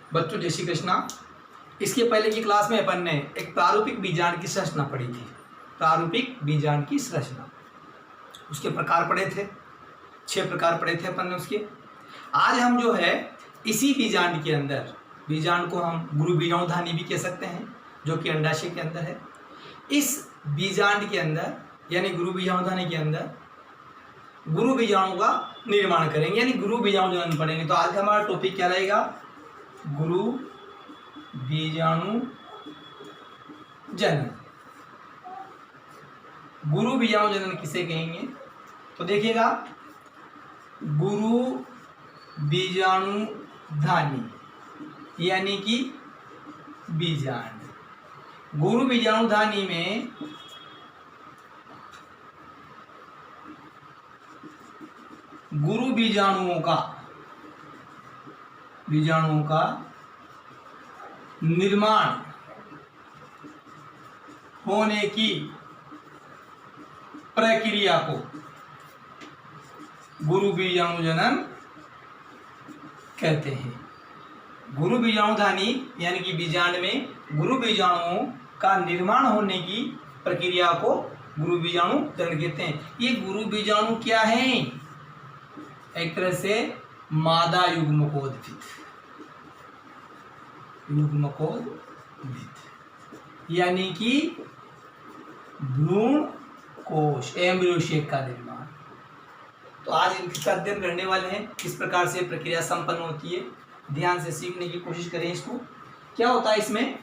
बच्चों जय श्री कृष्णा। इसके पहले की क्लास में अपन ने एक प्रारूपिक बीजांड की संरचना पढ़ी थी। प्रारूपिक बीजांड की संरचना, उसके प्रकार पढ़े थे, 6 प्रकार पढ़े थे अपन ने उसके। आज हम जो है इसी बीजांड के अंदर, बीजांड को हम गुरु बीजाणुधानी भी कह सकते हैं, जो कि अंडाशय के अंदर है। इस बीजांड के अंदर यानी गुरु बीजाणुधानी के अंदर गुरु बीजाणु का निर्माण करेंगे, यानी गुरु बीजाणु जनन पढ़ेंगे। तो आज का हमारा टॉपिक क्या रहेगा? गुरु बीजाणु जनन। गुरु बीजाणु जनन किसे कहेंगे? तो देखिएगा, गुरु बीजाणुधानी यानी कि बीजांड। गुरु बीजाणुधानी में गुरु बीजाणुओं का निर्माण होने की प्रक्रिया को गुरु बीजाणु जनन कहते हैं। गुरु बीजाणुधानी यानी कि बीजांड में गुरु बीजाणुओं का निर्माण होने की प्रक्रिया को गुरु बीजाणु जनन कहते हैं। ये गुरु बीजाणु क्या है? एक तरह से मादा युग्मकोद्भिद, यानी कि भ्रूण कोश, एम्ब्रियो शेक का निर्माण। तो आज इसका अध्ययन करने वाले हैं, किस प्रकार से प्रक्रिया संपन्न होती है। ध्यान से सीखने की कोशिश करें इसको। क्या होता है इसमें?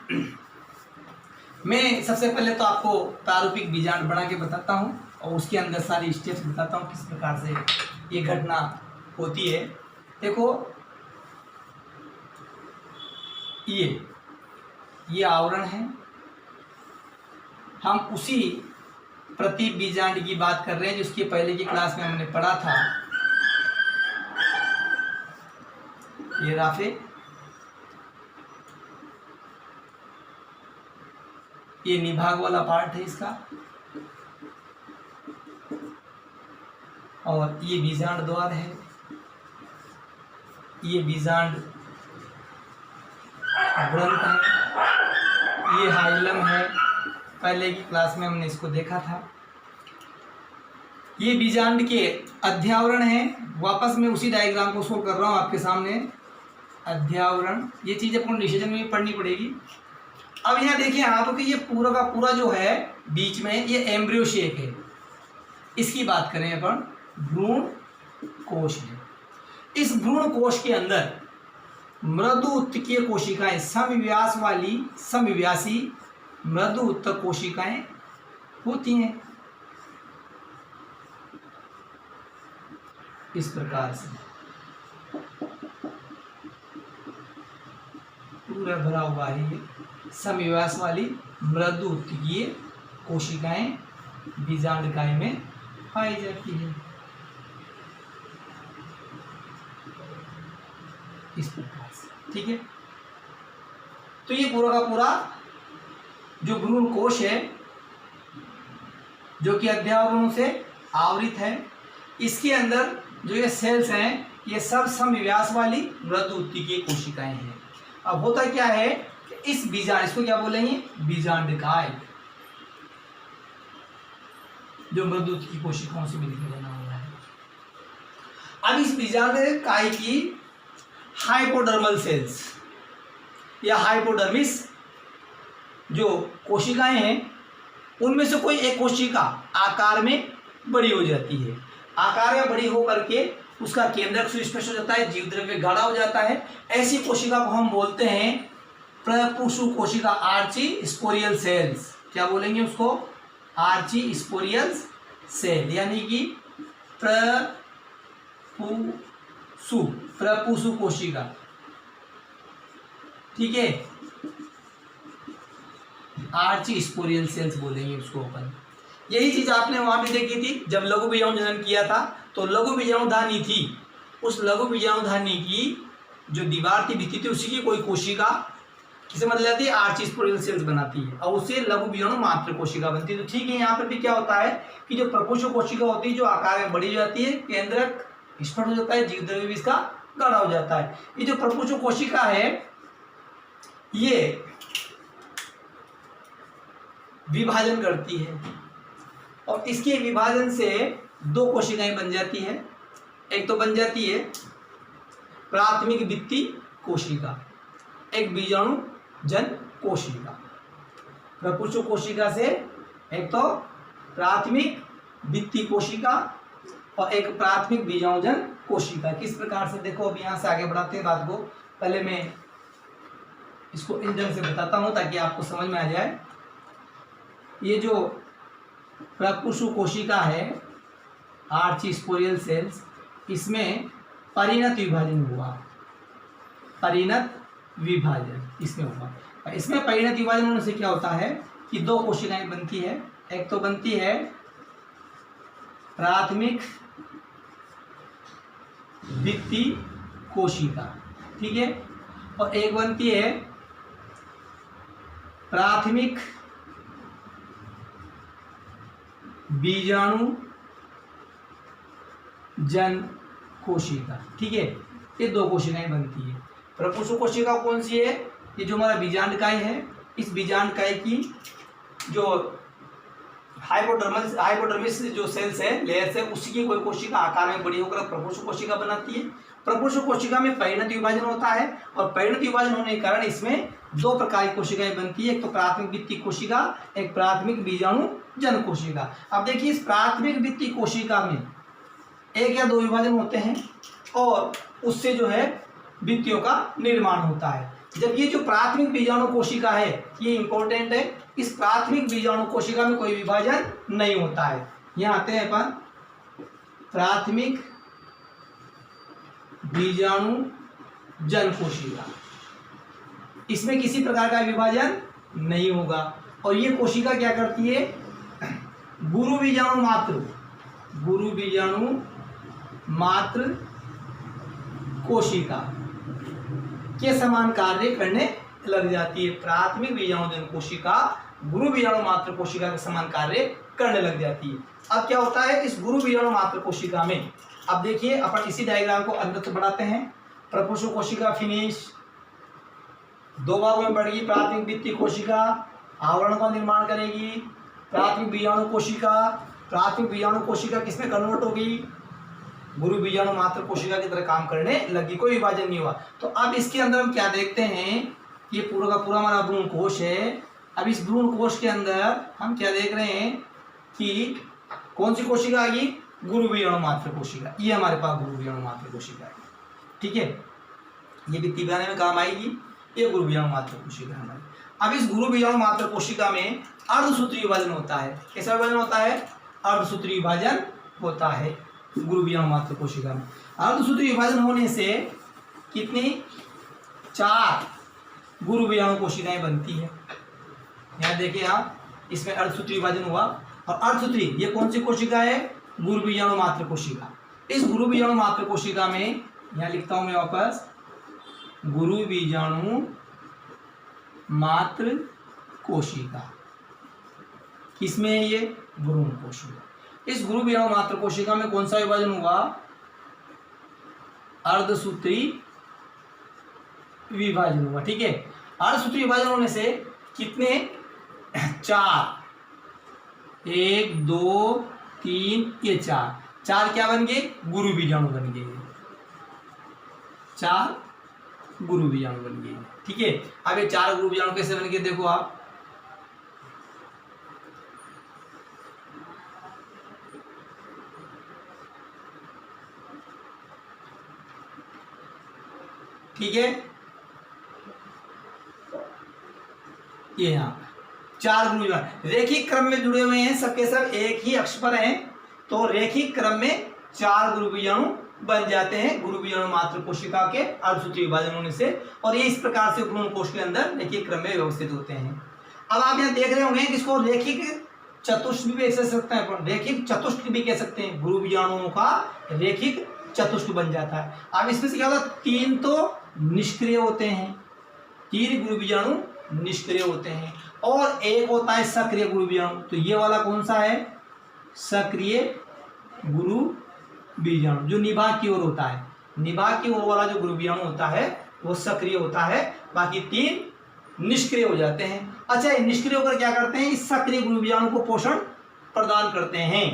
मैं सबसे पहले तो आपको प्रारूपिक बीजांड बना के बताता हूँ और उसके अंदर सारी स्टेप्स बताता हूँ, किस प्रकार से ये घटना होती है। देखो, ये आवरण है। हम उसी प्रति बीजांड की बात कर रहे हैं जिसकी पहले की क्लास में हमने पढ़ा था। ये राफे, ये निभाग वाला पार्ट है इसका, और ये बीजांड द्वार है। ये बीजांड ग्रंथ है, ये हाइलम है। पहले की क्लास में हमने इसको देखा था। ये बीजांड के अध्यावरण है। वापस मैं उसी डायग्राम को शो कर रहा हूँ आपके सामने। अध्यावरण, ये चीज़ आपको डिसीजन में पढ़नी पड़ेगी। अब यहाँ देखिए आप कि ये पूरा का पूरा जो है बीच में ये एम्ब्रियो शेक है। इसकी बात करें अपन, भ्रूण कोश है। इस भ्रूण कोश के अंदर मृदु उत्तकीय कोशिकाएं, समव्यास वाली समव्यासी मृदु उत्तक कोशिकाएं होती हैं। इस प्रकार से पूरा भरा हुआ है ये समव्यास वाली मृदु उत्तकीय कोशिकाएं बीजांडकाय में पाई जाती है। इस प्रकार से, ठीक है। तो ये पूरा का पूरा जो भ्रूण कोश है, जो कि अध्यावरणों से आवृत है, इसके अंदर जो ये सेल्स हैं, ये सब समव्यास वाली मृदु उत्तकीय कोशिकाएं हैं। अब होता क्या है कि इस बीजांड, इसको क्या बोलेंगे? बीजांडकाय, जो मृदु उत्तकीय कोशिकाओं से मिलकर बना हुआ है। अब इस बीजांडकाय की हाइपोडर्मल सेल्स या हाइपोडर्मिस जो कोशिकाएं हैं, उनमें से कोई एक कोशिका आकार में बड़ी हो जाती है। आकार में बड़ी होकर के उसका केंद्रक सुस्पष्ट हो जाता है, जीवद्रव्य गाढ़ा हो जाता है। ऐसी कोशिका को हम बोलते हैं प्रपुषु कोशिका, आर्ची स्पोरियल सेल्स। क्या बोलेंगे उसको? आर्ची स्पोरियल सेल, यानी कि प्रपुषु कोशिका, ठीक है। आर्ची स्पोरियल सेल्स बोलेंगे उसको अपन। यही चीज आपने वहां भी देखी थी जब लघु बीजाणु जनन किया था। तो लघु बीजाणुधानी थी, उस लघु बीजाणुधानी की जो दीवार थी, भित्ति थी, उसी की कोई कोशिका किसे बदल जाती है? आर्ची स्पोरियल सेल्स बनाती है और उससे लघु बीजाणु मात्र कोशिका बनती है। तो ठीक है, यहाँ पर भी क्या होता है कि जो प्रपुषु कोशिका होती है, जो आकार में बड़ी जाती है, केंद्रक स्फुट हो जाता है, जीवद्रव्य भी इसका गाढ़ा हो जाता है। ये जो प्रपुष्प कोशिका है, ये विभाजन करती है और इसके विभाजन से दो कोशिकाएं बन जाती है। एक तो बन जाती है प्राथमिक भित्ति कोशिका, एक बीजाणु जन कोशिका। प्रपुष्प कोशिका से एक तो प्राथमिक भित्ति कोशिका और एक प्राथमिक बीजाणुजन कोशिका। किस प्रकार से, देखो अब यहाँ से आगे बढ़ाते हैं बात को। पहले मैं इसको इन ढंग से बताता हूँ ताकि आपको समझ में आ जाए। ये जो प्रपुष्प कोशिका है, आर्चीस्पोरियल सेल्स, इसमें परिणत विभाजन हुआ, परिणत विभाजन इसमें हुआ। इसमें परिणत विभाजन होने से क्या होता है कि दो कोशिकाएं बनती है। एक तो बनती है प्राथमिक भित्ति कोशिका, ठीक है, और एक बनती है प्राथमिक बीजाणु जन कोशिका, ठीक है। ये दो कोशिकाएं बनती है। प्रपुष्प कोशिका कौन सी है? ये जो हमारा बीजांडकाय है, इस बीजांडकाय की जो हाइपोडर्मिस जो सेल्स है, लेयर्स है, उसी की कोई कोशिका आकार में बड़ी होकर प्रपुष्प कोशिका बनाती है। प्रपुष्प कोशिका में परिणत विभाजन होता है और परिणत विभाजन होने के कारण इसमें दो प्रकार की कोशिकाएं बनती है। एक तो प्राथमिक भित्ति कोशिका, एक प्राथमिक बीजाणु जन कोशिका। अब देखिए इस प्राथमिक भित्ति कोशिका में एक या दो विभाजन होते हैं और उससे जो है भित्तियों का निर्माण होता है। जब ये जो प्राथमिक बीजाणु कोशिका है, ये इंपॉर्टेंट है, इस प्राथमिक बीजाणु कोशिका में कोई विभाजन नहीं होता है। यहाँ आते हैं अपन प्राथमिक बीजाणु जन कोशिका, इसमें किसी प्रकार का विभाजन नहीं होगा और ये कोशिका क्या करती है, गुरु बीजाणु मात्र कोशिका के समान कार्य करने लग जाती है। प्राथमिक बीजाणु जन कोशिका गुरु बीजाणु मात्र कोशिका के समान कार्य करने लग जाती है। अब क्या होता है इस गुरु बीजाणु मात्र कोशिका में, अब देखिए अपन इसी डायग्राम को अंदर बढ़ाते हैं। प्रपुष्प कोशिका फिनिश, दो भागों में बढ़ेगी। प्राथमिक भित्ति कोशिका आवरण का निर्माण करेगी। प्राथमिक बीजाणु कोशिका किसमें कन्वर्ट होगी, गुरु बीजाणु मात्र कोशिका की तरह काम करने लगी, कोई विभाजन नहीं हुआ। तो अब इसके अंदर हम क्या देखते हैं, ये पूरा का पूरा हमारा भ्रूण कोश है। अब इस भ्रूण कोश के अंदर हम क्या देख रहे हैं कि कौन सी कोशिका आ गई, गुरु बीजाणु मात्र कोशिका। ये हमारे पास गुरु बीजाणु मात्र कोशिका है, ठीक है, ये भित्ति बनाने में काम आएगी। ये गुरु बीजाणु मात्र कोशिका हमारी। अब इस गुरु बीजाणु मात्र कोशिका में अर्धसूत्री विभाजन होता है। कैसा विभाजन होता है, अर्धसूत्री विभाजन होता है गुरु बीजाणु मात्र कोशिका में। अर्धसूत्री विभाजन होने से कितनी, 4 गुरु बीजाणु कोशिकाएं बनती है। यहाँ देखिए आप, इसमें अर्धसूत्री विभाजन हुआ और अर्धसूत्री ये कौन सी कोशिका है, गुरु बीजाणु मात्र कोशिका। इस गुरु बीजाणु मात्र कोशिका में यहाँ लिखता हूं मैं वापस, गुरु बीजाणु मात्र कोशिका किसमें है, ये भ्रूण कोशिका। इस गुरु बीजाणु मात्र कोशिका में कौन सा विभाजन हुआ, अर्धसूत्री विभाजन हुआ, ठीक है। अर्धसूत्री विभाजन होने से कितने, 4, 1 2 3, ये 4 क्या बन गए, गुरु बीजाणु बन गए, 4 गुरु बीजाणु बन गए, ठीक है। अब ये 4 गुरु बीजाणु कैसे बन गए, देखो आप, ठीक है। ये यहाँ 4 गुरु बीजाणु रेखिक क्रम में जुड़े हुए हैं, सबके सब एक ही अक्ष पर हैं, तो रेखिक क्रम में 4 गुरु बीजाणु बन जाते हैं गुरु बीजाणु मात्र कोशिका के अर्धसूत्री विभाजन होने से। और ये इस प्रकार से भ्रूण कोश के अंदर रेखिक क्रम में व्यवस्थित होते हैं। अब आप यहाँ देख रहे होंगे कि इसको रेखिक चतुष्ट भी कह सकते हैं, रेखिक चतुष्ट भी कह सकते हैं। गुरु बीजाणुओं का रेखिक चतुष्ट बन जाता है। अब इसमें से क्या होता है, 3 तो निष्क्रिय होते हैं, 3 गुरु बीजाणु निष्क्रिय होते हैं और एक होता है सक्रिय गुरु बीजाणु। तो ये वाला कौन सा है, सक्रिय गुरु बीजाणु, जो निभाग की ओर होता है। निभाग की ओर वाला जो गुरु बीजाणु होता है वो सक्रिय होता है, बाकी 3 निष्क्रिय हो जाते हैं। अच्छा, ये निष्क्रिय होकर क्या करते हैं, इस सक्रिय गुरु बीजाणु को पोषण प्रदान करते हैं।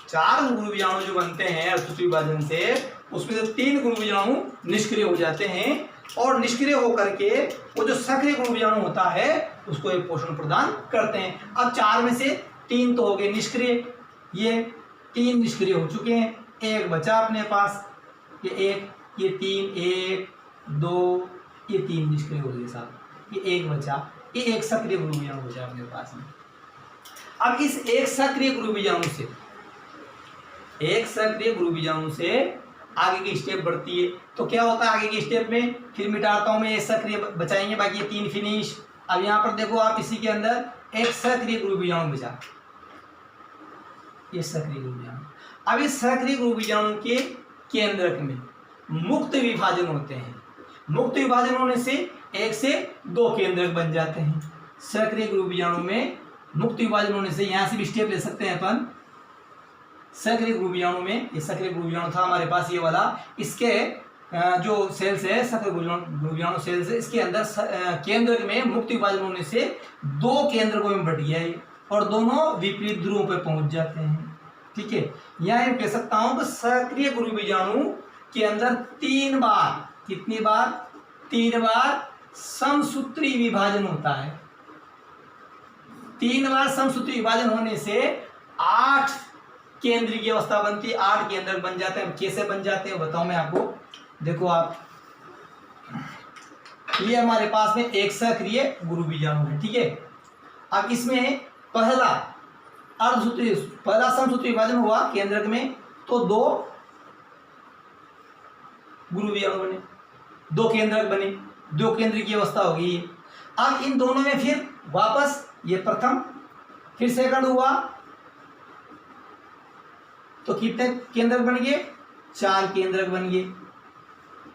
4 गुरु बीजाणु जो बनते हैं अस्तुत विभाजन से, उसमें से 3 गुरु बीजाणु निष्क्रिय हो जाते हैं और निष्क्रिय होकर के वो जो सक्रिय गुरु बीजाणु होता है उसको ये पोषण प्रदान करते हैं। अब 4 में से 3 तो हो गए निष्क्रिय, ये 3 निष्क्रिय हो चुके हैं, 1 बचा अपने पास, ये 1, ये 3, 1 2, ये 3 निष्क्रिय हो गए साहब, ये 1 बचा, ये 1 सक्रिय गुरु बीजाणु हो जाए अपने पास में। अब इस 1 सक्रिय गुरु बीजाणु से, 1 सक्रिय गुरु बीजाणु से आगे की स्टेप बढ़ती है। तो क्या होता है आगे की स्टेप में, फिर मिटाता हूं मैं, 1 सक्रिय बचाएंगे, बाकी ये 3 फिनिश। अब यहाँ पर देखो आप, इसी के अंदर 1 सक्रिय गुरु बीजाणु बचा, ये सक्रिय गुरु बीजाणु। अब इस सक्रिय गुरु बीजाणु के केंद्रक में मुक्त विभाजन होते हैं। मुक्त विभाजन होने से 1 से 2 केंद्रक बन जाते हैं। सक्रिय गुरु बीजाणु में मुक्त विभाजन होने से, यहाँ से भी स्टेप ले सकते हैं अपन। सक्रिय गुरु बीजाणु में, ये सक्रिय गुरु बीजाणु था हमारे पास ये वाला, इसके जो सेल्स है सक्रिय गुरु बीजाणु सेल्स है, इसके अंदर केंद्रक में मुक्त विभाजन होने से 2 केंद्रकों में बट गया है और दोनों विपरीत ध्रुवों पर पहुंच जाते हैं। ठीक है, यहाँ कह सकता हूं कि सक्रिय गुरु बीजाणु के अंदर 3 बार, कितनी बार, 3 बार समसूत्री विभाजन होता है। 3 बार समसूत्री विभाजन होने से 8 केंद्र की अवस्था बनती है, 8 केंद्र बन जाते हैं। कैसे बन जाते हैं बताऊं मैं आपको, देखो आप, ये हमारे पास में 1 सक्रिय गुरु बीजाणु है। ठीक है, अब इसमें पहला अर्धसूत्री, पहला समसूत्री विभाजन हुआ केंद्रक में, तो 2 गुरु बीजाणु बने, 2 केंद्रक बने, 2 केंद्र की अवस्था होगी। अब इन दोनों में फिर वापस, ये प्रथम, फिर सेकंड हुआ, तो कितने केंद्रक बन गए, 4 केंद्रक बन गए।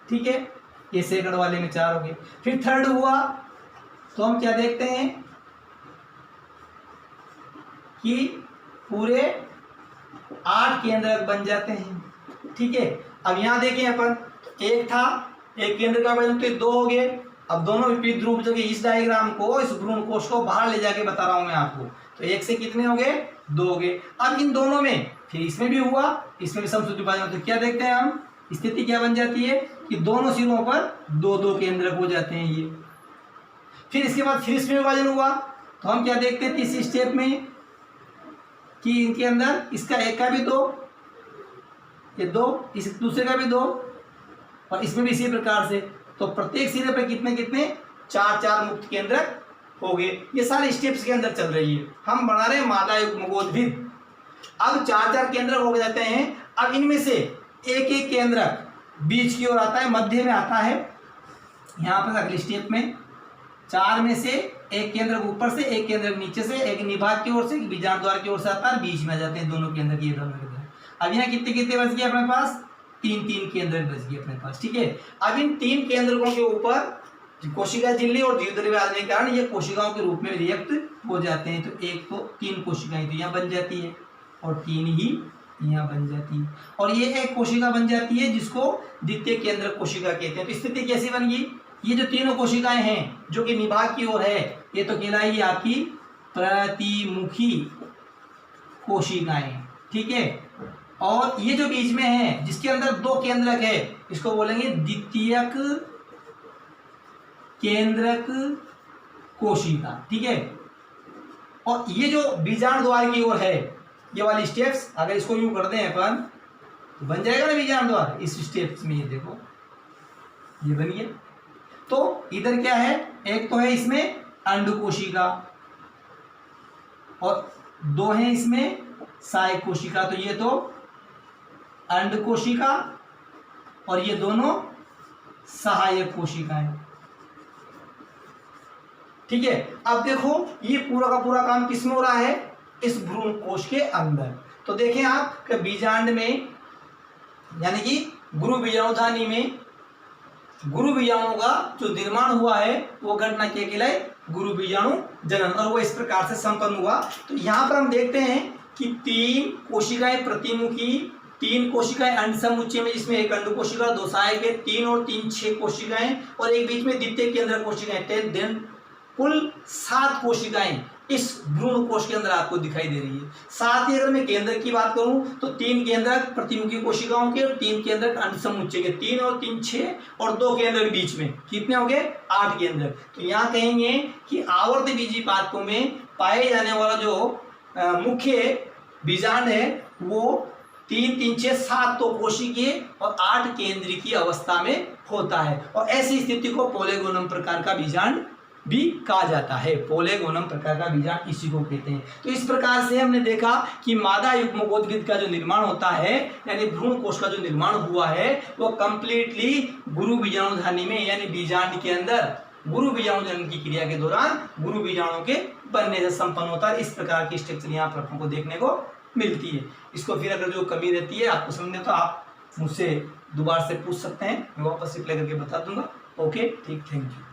ठीक है, ये सेकंड वाले में 4 हो गए। फिर थर्ड हुआ, तो हम क्या देखते हैं कि पूरे 8 केंद्रक बन जाते हैं। ठीक है, अब यहां देखें अपन, 1 था, 1 केंद्र का वजन, तो 2 हो गए। अब दोनों विपरीत ध्रुव जगह, इस डायग्राम को, इस भ्रूण कोश को बाहर ले जाके बता रहा हूं मैं आपको, तो 1 से कितने हो गए, 2 हो गए। अब इन दोनों में, फिर इसमें भी हुआ, इसमें भी समसूत्री विभाजन, तो क्या देखते हैं हम, स्थिति क्या बन जाती है कि दोनों सिरों पर 2-2 केंद्रक हो जाते हैं ये। फिर इसके बाद फिर इसमें विभाजन हुआ, तो हम क्या देखते हैं तीसरी स्टेप में कि इनके अंदर इसका 1 का भी 2, ये 2, इस दूसरे का भी 2, और इसमें भी इसी प्रकार से, तो प्रत्येक सिरे पर कितने कितने, 4-4 मुक्त केंद्रक हो गए। ये सारे स्टेप्स के अंदर चल रही है, हम बना रहे हैं मादा युग्मकोद्भिद। अब 4-4 केंद्रक हो जाते हैं। अब इनमें से 1-1 केंद्रक बीच की ओर आता है, मध्य में आता है, यहाँ पर अगली स्टेप में 4 में से 1 केंद्रक ऊपर से, 1 केंद्रक नीचे से, 1 निभाग की ओर से, बीजांड द्वार की ओर से आता है, बीच में आ जाते हैं दोनों केंद्रक, ये दोनों केंद्रक। अब यहाँ कितने कितने बच गए अपने पास, 3-3 केंद्रक बच गए अपने पास। ठीक है, अब इन 3 केंद्रकों के ऊपर कोशिका झिल्ली और जीवद्रव्य आने के कारण ये कोशिकाओं के रूप में रिएक्ट हो जाते हैं। तो 1 तो 3 कोशिकाएं तो यहाँ बन जाती है और 3 ही यहाँ बन जाती है, और ये एक कोशिका बन जाती है जिसको द्वितीय केंद्रक कोशिका कहते हैं। तो स्थिति कैसी बन गई, ये जो तीनों कोशिकाएं हैं जो कि निभाग की ओर है, ये तो कहलाएगी आपकी प्रतिमुखी कोशिकाएं। ठीक है, और ये जो बीच में है जिसके अंदर 2 केंद्रक है, इसको बोलेंगे द्वितीयक केंद्रक कोशिका। ठीक है, और ये जो बीजांड द्वार की ओर है, ये वाली स्टेप्स अगर इसको यूं कर दें अपन, तो बन जाएगा ना बीजांड द्वार। इस स्टेप्स में ये देखो, ये बन गया। तो इधर क्या है, एक तो है इसमें अंड कोशिका और 2 है इसमें सहायक कोशिका। तो ये तो अंड कोशिका और ये दोनों सहायक कोशिकाएं। ठीक है, अब देखो ये पूरा का पूरा काम किसमें हो रहा है, इस भ्रूण कोश के अंदर। तो देखें आप कि बीजांड में, यानी कि गुरु बीजाणुधानी में गुरु बीजाणु का जो निर्माण हुआ है वो घटना क्या कहलाए, गुरु बीजाणु जनन, और वो इस प्रकार से संपन्न हुआ। तो यहाँ पर हम देखते हैं कि 3 कोशिकाएं प्रतिमुखी, 3 कोशिकाएं अंड समुच्चय में, जिसमें 1 अंड कोशिका, 2 सहायक है, 3 और 3 6 कोशिकाएं, और एक बीच में द्वितीय केंद्रक कोशिकाएं। देन कुल 7 कोशिकाएं इस भ्रूण कोश के अंदर आपको दिखाई दे रही है। साथ ही अगर मैं केंद्र की बात करूं तो 3 केंद्रक प्रतिमुखी कोशिकाओं के और 3 केंद्रक अंतसमुच्चय के, 3 और 3 6 और 2 केंद्रक बीच में कितने हो गए 8 केंद्रक। तो यहाँ कहेंगे कि आवर्त बीजी पादपों में पाए जाने वाला जो मुख्य बीजांड है वो 3 3 6 7 तो कोशिकीय और 8 केंद्रीय की अवस्था में होता है और ऐसी स्थिति को पोलेगोनम प्रकार का बीजांड भी कहा जाता है। पोलेगोनम प्रकार का बीजांड इसी को कहते हैं। तो इस प्रकार से हमने देखा कि मादा युग्मकोद्भिद का जो निर्माण होता है यानी भ्रूण कोश का जो निर्माण हुआ है वो कंप्लीटली गुरु बीजाणुधानी में यानी बीजांड के अंदर गुरु बीजाणु जनन की क्रिया के दौरान गुरु बीजाणु के बनने से संपन्न होता है। इस प्रकार की स्ट्रक्चर यहाँ पर आपको देखने को मिलती है। इसको फिर अगर जो कमी रहती है आपको समझने तो आप मुझसे दोबारा से पूछ सकते हैं, मैं वापस रिप्लाई करके बता दूंगा। ओके ठीक, थैंक यू।